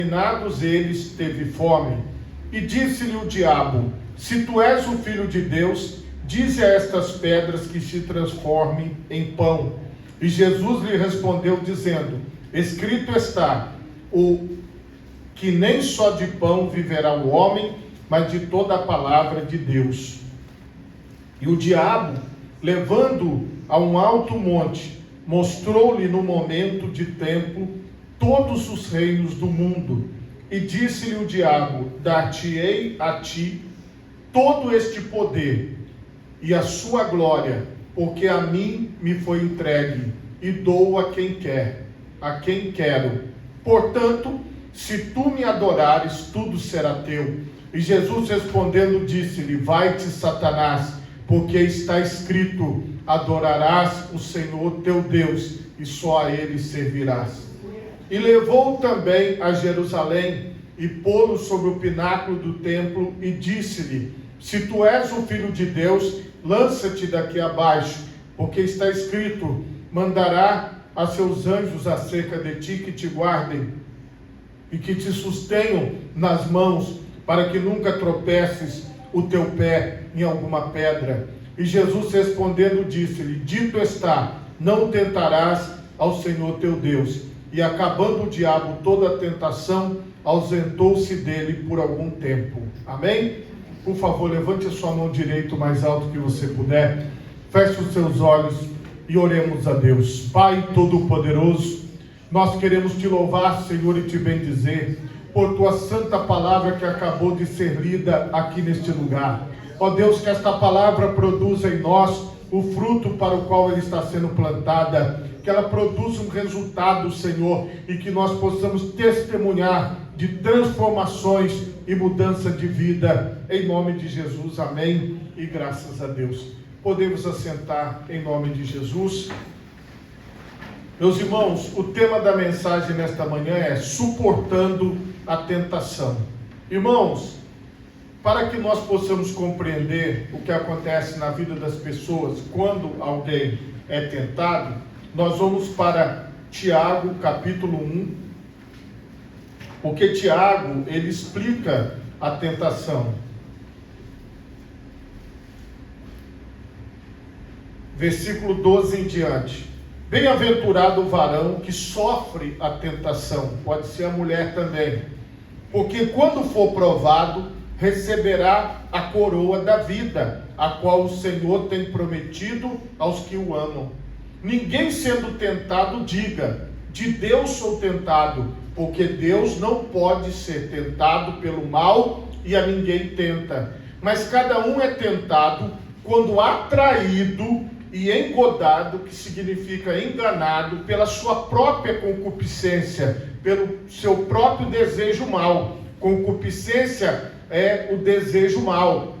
Terminados eles, teve fome. E disse-lhe o diabo: se tu és o filho de Deus, dize a estas pedras que se transformem em pão. E Jesus lhe respondeu dizendo: escrito está, que nem só de pão viverá o homem, mas de toda a palavra de Deus. E o diabo, levando-o a um alto monte, mostrou-lhe no momento de tempo todos os reinos do mundo. E disse-lhe o diabo: dar-te-ei a ti todo este poder e a sua glória, porque a mim me foi entregue, e dou a quem quer, a quem quero. Portanto, se tu me adorares, tudo será teu. E Jesus respondendo disse-lhe: vai-te, Satanás, porque está escrito: adorarás o Senhor teu Deus, e só a ele servirás. E levou-o também a Jerusalém, e pô-lo sobre o pináculo do templo, e disse-lhe: se tu és o Filho de Deus, lança-te daqui abaixo, porque está escrito: mandará a seus anjos acerca de ti, que te guardem, e que te sustenham nas mãos, para que nunca tropeces o teu pé em alguma pedra. E Jesus respondendo disse-lhe: dito está, não tentarás ao Senhor teu Deus. E acabando o diabo toda a tentação, ausentou-se dele por algum tempo. Amém? Por favor, levante a sua mão direita o mais alto que você puder. Feche os seus olhos e oremos a Deus. Pai Todo-Poderoso, nós queremos te louvar, Senhor, e te bendizer por tua santa palavra que acabou de ser lida aqui neste lugar. Ó Deus, que esta palavra produza em nós o fruto para o qual ela está sendo plantada, que ela produza um resultado, Senhor, e que nós possamos testemunhar de transformações e mudança de vida, em nome de Jesus, amém, e graças a Deus. Podemos assentar em nome de Jesus. Meus irmãos, o tema da mensagem nesta manhã é suportando a tentação. Irmãos, para que nós possamos compreender o que acontece na vida das pessoas quando alguém é tentado, nós vamos para Tiago, capítulo 1, porque Tiago, ele explica a tentação. Versículo 12 em diante. Bem-aventurado o varão que sofre a tentação, pode ser a mulher também, porque quando for provado, receberá a coroa da vida, a qual o Senhor tem prometido aos que o amam. Ninguém sendo tentado diga: de Deus sou tentado, porque Deus não pode ser tentado pelo mal e a ninguém tenta. Mas cada um é tentado quando atraído e engodado, que significa enganado, pela sua própria concupiscência, pelo seu próprio desejo mau. Concupiscência é o desejo mau.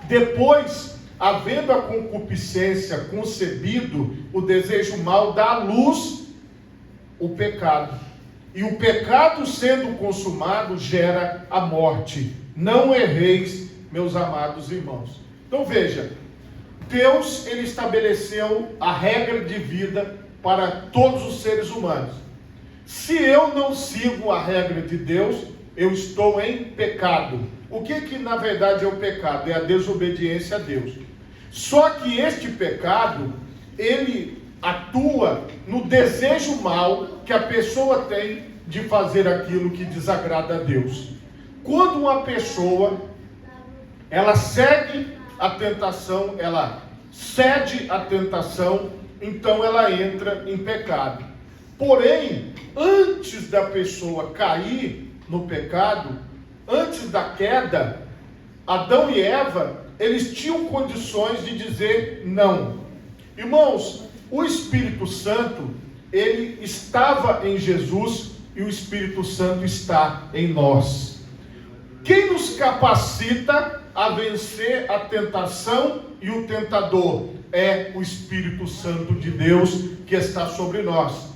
Depois, havendo a concupiscência concebido, o desejo mau dá à luz o pecado. E o pecado sendo consumado gera a morte. Não erreis, meus amados irmãos. Então veja, Deus, ele estabeleceu a regra de vida para todos os seres humanos. Se eu não sigo a regra de Deus, eu estou em pecado. O que na verdade é o pecado? É a desobediência a Deus. Só que este pecado, ele atua no desejo mau que a pessoa tem de fazer aquilo que desagrada a Deus. Quando uma pessoa, ela segue a tentação, ela cede à tentação, então ela entra em pecado. Porém, antes da pessoa cair no pecado, antes da queda, Adão e Eva, eles tinham condições de dizer não. Irmãos, o Espírito Santo, ele estava em Jesus e o Espírito Santo está em nós. Quem nos capacita a vencer a tentação e o tentador é o Espírito Santo de Deus que está sobre nós.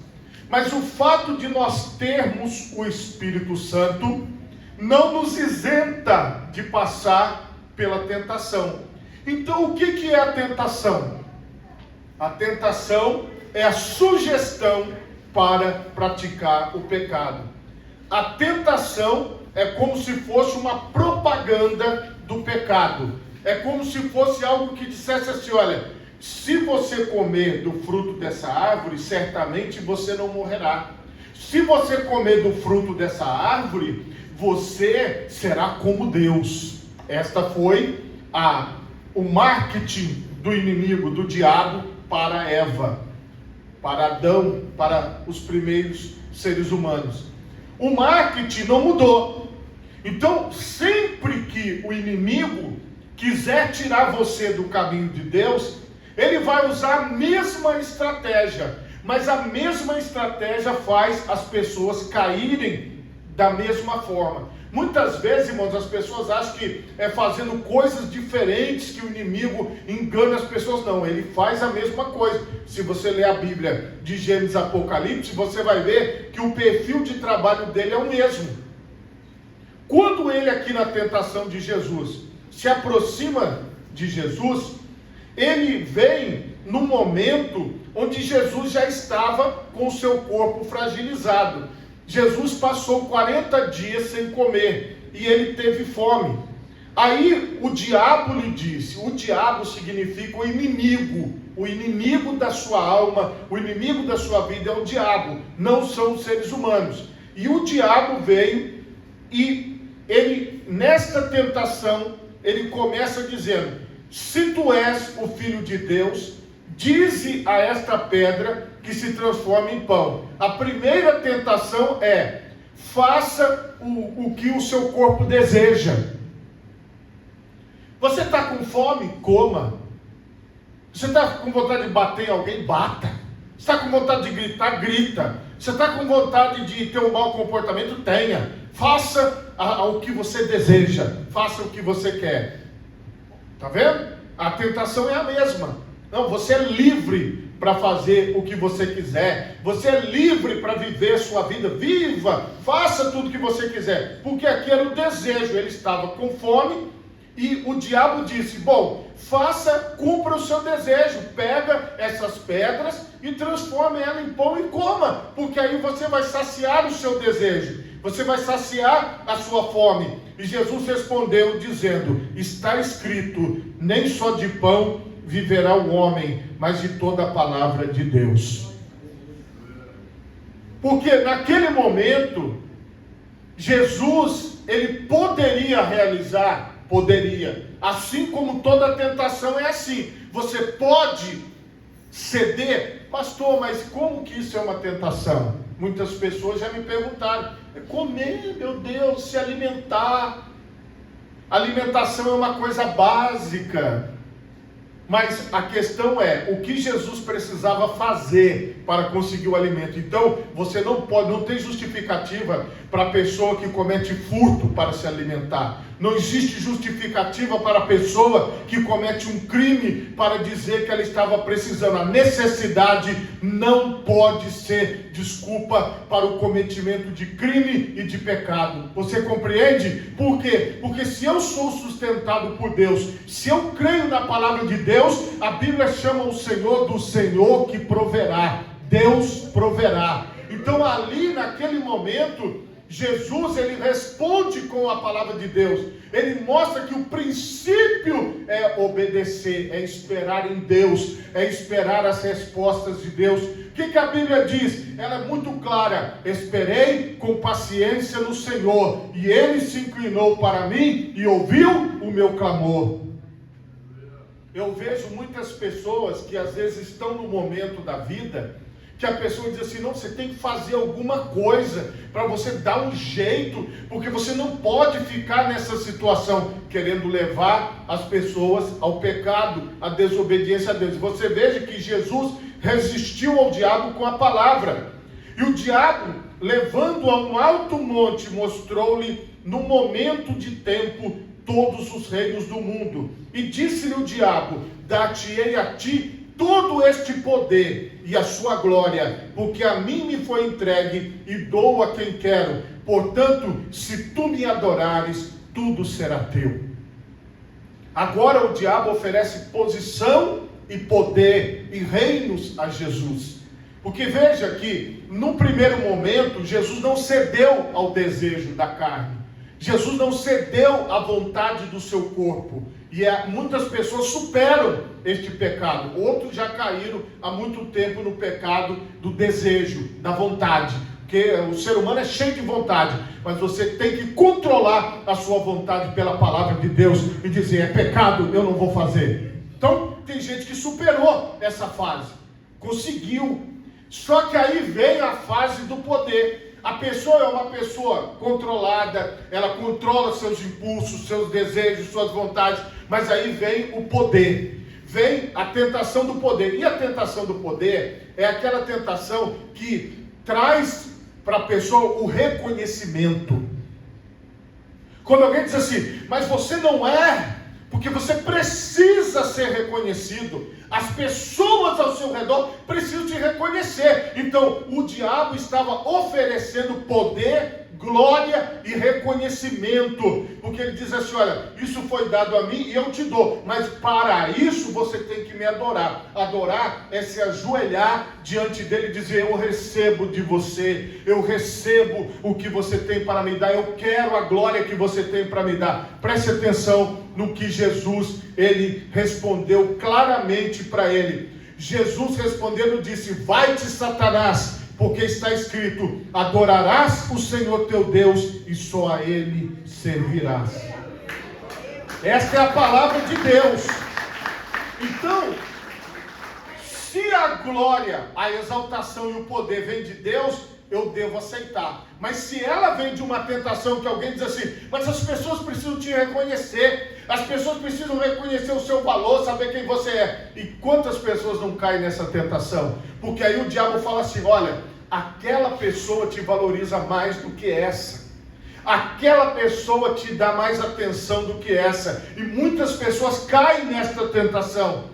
Mas o fato de nós termos o Espírito Santo não nos isenta de passar pela tentação. Então, o que é a tentação? A tentação é a sugestão para praticar o pecado. a tentação é como se fosse uma propaganda do pecado. É como se fosse algo que dissesse assim: olha, se você comer do fruto dessa árvore, certamente você não morrerá. Se você comer do fruto dessa árvore, você será como Deus. Esta foi o marketing do inimigo, do diabo, para Eva, para Adão, para os primeiros seres humanos. O marketing não mudou. Então, sempre que o inimigo quiser tirar você do caminho de Deus, ele vai usar a mesma estratégia, mas a mesma estratégia faz as pessoas caírem da mesma forma. Muitas vezes, irmãos, as pessoas acham que é fazendo coisas diferentes que o inimigo engana as pessoas. Não, ele faz a mesma coisa. Se você ler a Bíblia de Gênesis e Apocalipse, você vai ver que o perfil de trabalho dele é o mesmo. Quando ele, aqui na tentação de Jesus, se aproxima de Jesus, ele vem no momento onde Jesus já estava com o seu corpo fragilizado. Jesus passou 40 dias sem comer e ele teve fome. Aí o diabo lhe disse, o diabo significa o inimigo da sua alma, o inimigo da sua vida é o diabo, não são os seres humanos. E o diabo veio e ele, nesta tentação, ele começa dizendo: se tu és o Filho de Deus, dize a esta pedra que se transforma em pão. A primeira tentação é: faça o que o seu corpo deseja. Você está com fome? Coma. Você está com vontade de bater em alguém? Bata. Você está com vontade de gritar? Grita. Você está com vontade de ter um mau comportamento? Tenha. Faça o que você deseja. Faça o que você quer. Está vendo? A tentação é a mesma. Não, você é livre para fazer o que você quiser. Você é livre para viver sua vida. Viva, faça tudo o que você quiser. Porque aqui era o desejo. Ele estava com fome e o diabo disse: bom, cumpra o seu desejo. Pega essas pedras e transforme ela em pão e coma. Porque aí você vai saciar o seu desejo. Você vai saciar a sua fome. E Jesus respondeu dizendo: está escrito, nem só de pão viverá o homem, mas de toda a palavra de Deus. Porque naquele momento, Jesus, ele poderia realizar, assim como toda tentação é assim. Você pode ceder. Pastor, mas como que isso é uma tentação? Muitas pessoas já me perguntaram. Comer, meu Deus, se alimentar. Alimentação é uma coisa básica. Mas a questão é, o que Jesus precisava fazer para conseguir o alimento? Então, você não tem justificativa para a pessoa que comete furto para se alimentar. Não existe justificativa para a pessoa que comete um crime para dizer que ela estava precisando. A necessidade não pode ser desculpa para o cometimento de crime e de pecado. Você compreende? Por quê? Porque se eu sou sustentado por Deus, se eu creio na palavra de Deus, a Bíblia chama o Senhor do Senhor que proverá. Deus proverá. Então ali naquele momento, Jesus, ele responde com a palavra de Deus. Ele mostra que o princípio é obedecer, é esperar em Deus, é esperar as respostas de Deus. O que a Bíblia diz? Ela é muito clara: esperei com paciência no Senhor, e Ele se inclinou para mim e ouviu o meu clamor. Eu vejo muitas pessoas que às vezes estão no momento da vida que a pessoa diz assim: não, você tem que fazer alguma coisa para você dar um jeito, porque você não pode ficar nessa situação, querendo levar as pessoas ao pecado, à desobediência a Deus. Você veja que Jesus resistiu ao diabo com a palavra, e o diabo, levando a um alto monte, mostrou-lhe no momento de tempo todos os reinos do mundo, e disse-lhe o diabo: dar-te-ei a ti todo este poder e a sua glória, porque a mim me foi entregue e dou a quem quero. Portanto, se tu me adorares, tudo será teu. Agora o diabo oferece posição e poder e reinos a Jesus. Porque veja que, no primeiro momento, Jesus não cedeu ao desejo da carne. Jesus não cedeu à vontade do seu corpo. E muitas pessoas superam este pecado. Outros já caíram há muito tempo no pecado do desejo, da vontade. Porque o ser humano é cheio de vontade. Mas você tem que controlar a sua vontade pela palavra de Deus. E dizer, é pecado, eu não vou fazer. Então, tem gente que superou essa fase. Conseguiu. Só que aí vem a fase do poder. A pessoa é uma pessoa controlada, ela controla seus impulsos, seus desejos, suas vontades, mas aí vem o poder, vem a tentação do poder. E a tentação do poder é aquela tentação que traz para a pessoa o reconhecimento. Quando alguém diz assim, mas você não é, porque você precisa ser reconhecido. As pessoas ao seu redor precisam te reconhecer. Então, o diabo estava oferecendo poder, glória e reconhecimento. Porque ele diz assim, olha, isso foi dado a mim e eu te dou. Mas para isso você tem que me adorar. Adorar é se ajoelhar diante dele e dizer, eu recebo de você. Eu recebo o que você tem para me dar. Eu quero a glória que você tem para me dar. Preste atenção no que Jesus, ele respondeu claramente para ele. Jesus respondendo disse, vai-te Satanás, porque está escrito, adorarás o Senhor teu Deus e só a ele servirás. Esta é a palavra de Deus. Então, se a glória, a exaltação e o poder vem de Deus, eu devo aceitar. Mas se ela vem de uma tentação que alguém diz assim, mas as pessoas precisam te reconhecer, as pessoas precisam reconhecer o seu valor, saber quem você é. E quantas pessoas não caem nessa tentação? Porque aí o diabo fala assim, olha, aquela pessoa te valoriza mais do que essa. Aquela pessoa te dá mais atenção do que essa. E muitas pessoas caem nesta tentação.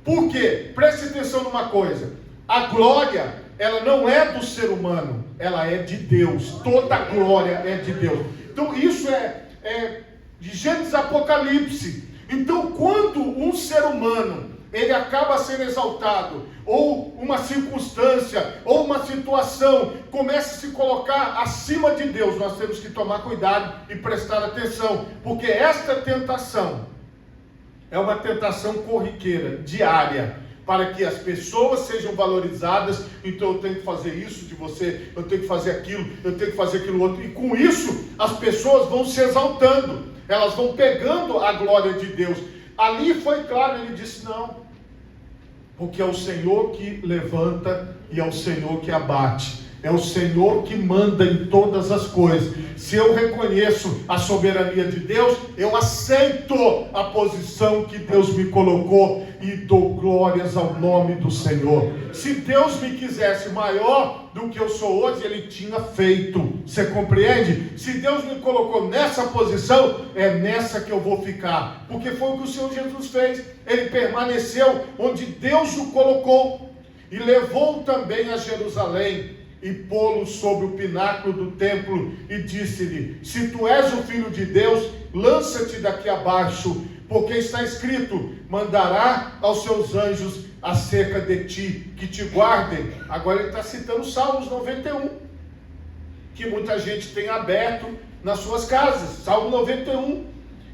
Por quê? Preste atenção numa coisa. A glória, ela não é do ser humano, ela é de Deus. Toda a glória é de Deus. Então isso é de Gênesis Apocalipse. Então quando um ser humano, ele acaba sendo exaltado, ou uma circunstância, ou uma situação, começa a se colocar acima de Deus, nós temos que tomar cuidado e prestar atenção, porque esta tentação é uma tentação corriqueira, diária, para que as pessoas sejam valorizadas. Então eu tenho que fazer isso de você, eu tenho que fazer aquilo, eu tenho que fazer aquilo outro, e com isso as pessoas vão se exaltando, elas vão pegando a glória de Deus. Ali foi claro, ele disse não, porque é o Senhor que levanta e é o Senhor que abate. É o Senhor que manda em todas as coisas. Se eu reconheço a soberania de Deus, eu aceito a posição que Deus me colocou e dou glórias ao nome do Senhor. Se Deus me quisesse maior do que eu sou hoje, Ele tinha feito. Você compreende? Se Deus me colocou nessa posição, é nessa que eu vou ficar. Porque foi o que o Senhor Jesus fez. Ele permaneceu onde Deus o colocou. E levou também a Jerusalém e pô-lo sobre o pináculo do templo e disse-lhe, se tu és o Filho de Deus, lança-te daqui abaixo, porque está escrito, mandará aos seus anjos acerca de ti, que te guardem. Agora ele está citando Salmos 91, que muita gente tem aberto nas suas casas, Salmo 91,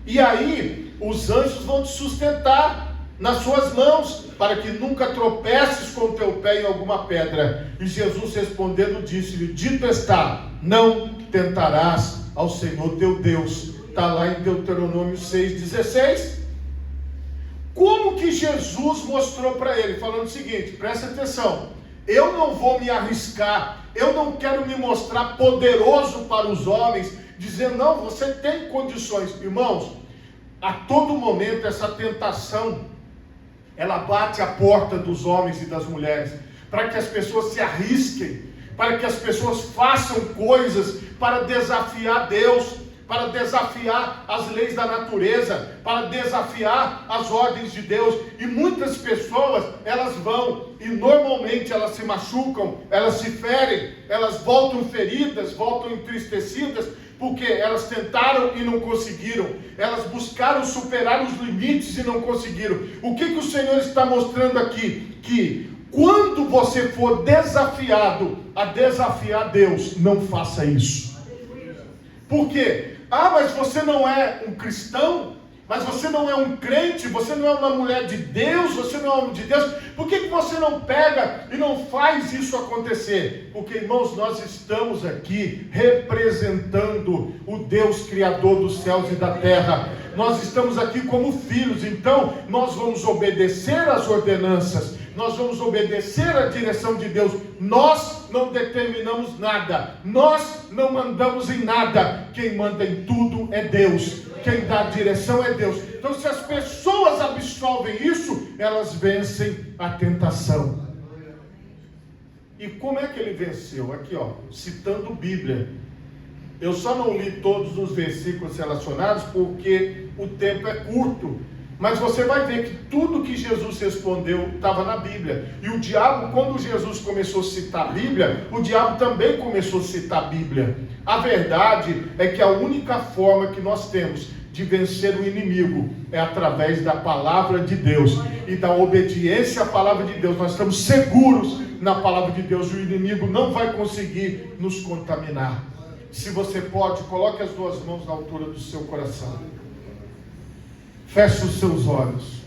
e aí os anjos vão te sustentar nas suas mãos, para que nunca tropeces com o teu pé em alguma pedra. E Jesus respondendo disse-lhe, dito está, não tentarás ao Senhor teu Deus. Está lá em Deuteronômio 6,16. Como que Jesus mostrou para ele? Falando o seguinte, presta atenção, eu não vou me arriscar, eu não quero me mostrar poderoso para os homens, dizendo, não, você tem condições. Irmãos, a todo momento essa tentação, ela bate a porta dos homens e das mulheres, para que as pessoas se arrisquem, para que as pessoas façam coisas para desafiar Deus, para desafiar as leis da natureza, para desafiar as ordens de Deus. E muitas pessoas, elas vão, e normalmente elas se machucam, elas se ferem, elas voltam feridas, voltam entristecidas, porque elas tentaram e não conseguiram, elas buscaram superar os limites e não conseguiram. O que o Senhor está mostrando aqui? Que Quando você for desafiado a desafiar Deus, não faça isso. Por quê? Mas você não é um cristão? Mas você não é um crente? Você não é uma mulher de Deus? Você não é um homem de Deus? Por que você não pega e não faz isso acontecer? Porque, irmãos, nós estamos aqui representando o Deus Criador dos céus e da terra. Nós estamos aqui como filhos, então nós vamos obedecer às ordenanças, nós vamos obedecer à direção de Deus. Nós não determinamos nada, nós não mandamos em nada. Quem manda em tudo é Deus, quem dá a direção é Deus. Então, se as pessoas absorvem isso, elas vencem a tentação. E como é que ele venceu? Aqui, ó, citando Bíblia. Eu só não li todos os versículos relacionados porque o tempo é curto. Mas você vai ver que tudo que Jesus respondeu estava na Bíblia. E o diabo, quando Jesus começou a citar a Bíblia, o diabo também começou a citar a Bíblia. A verdade é que a única forma que nós temos de vencer o inimigo é através da palavra de Deus e da obediência à palavra de Deus. Nós estamos seguros na palavra de Deus. O inimigo não vai conseguir nos contaminar. Se você pode, coloque as duas mãos na altura do seu coração. Feche os seus olhos.